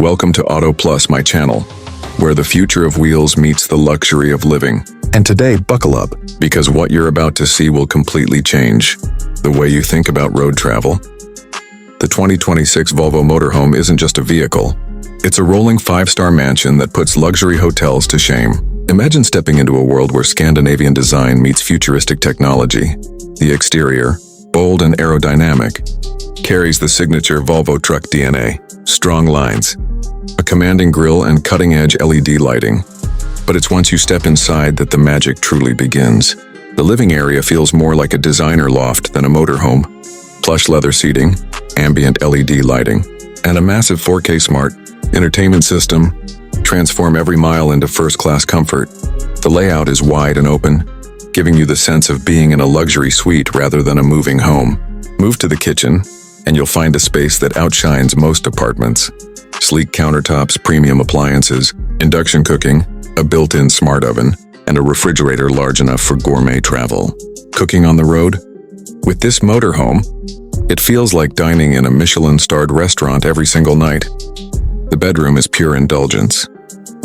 Welcome to Auto Plus, my channel, where the future of wheels meets the luxury of living. And today, buckle up, because what you're about to see will completely change the way you think about road travel. The 2026 Volvo Motorhome isn't just a vehicle. It's a rolling 5-star mansion that puts luxury hotels to shame. Imagine stepping into a world where Scandinavian design meets futuristic technology. The exterior, bold and aerodynamic, carries the signature Volvo truck DNA. Strong lines, a commanding grille, and cutting-edge LED lighting. But it's once you step inside that the magic truly begins. The living area feels more like a designer loft than a motorhome. Plush leather seating, ambient LED lighting, and a massive 4K smart entertainment system transform every mile into first-class comfort. The layout is wide and open, giving you the sense of being in a luxury suite rather than a moving home. Move to the kitchen, and you'll find a space that outshines most apartments. Sleek countertops, premium appliances, induction cooking, a built-in smart oven, and a refrigerator large enough for gourmet travel. Cooking on the road? With this motorhome, it feels like dining in a Michelin-starred restaurant every single night. The bedroom is pure indulgence.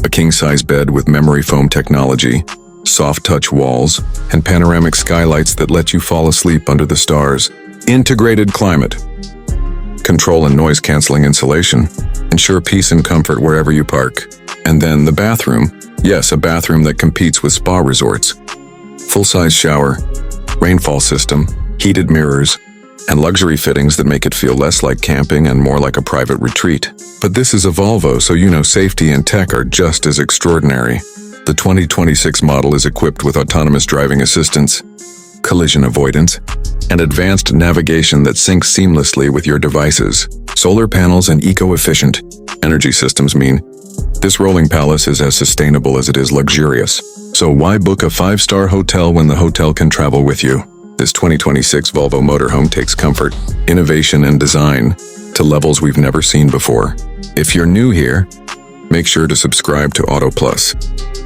A king-size bed with memory foam technology, soft-touch walls, and panoramic skylights that let you fall asleep under the stars. Integrated climate control and noise-canceling insulation ensure peace and comfort wherever you park. And then the bathroom. Yes, a bathroom that competes with spa resorts. Full-size shower, rainfall system, heated mirrors, and luxury fittings that make it feel less like camping and more like a private retreat. But this is a Volvo, so you know safety and tech are just as extraordinary. The 2026 model is equipped with autonomous driving assistance, collision avoidance, and advanced navigation that syncs seamlessly with your devices. Solar panels and eco-efficient energy systems mean this rolling palace is as sustainable as it is luxurious. So why book a 5-star hotel when the hotel can travel with you? This 2026 Volvo Motorhome takes comfort, innovation, and design to levels we've never seen before. If you're new here, make sure to subscribe to Auto Plus,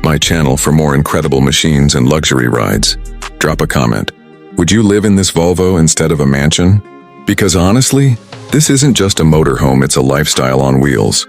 my channel, for more incredible machines and luxury rides. Drop a comment. Would you live in this Volvo instead of a mansion? Because honestly, this isn't just a motorhome, it's a lifestyle on wheels.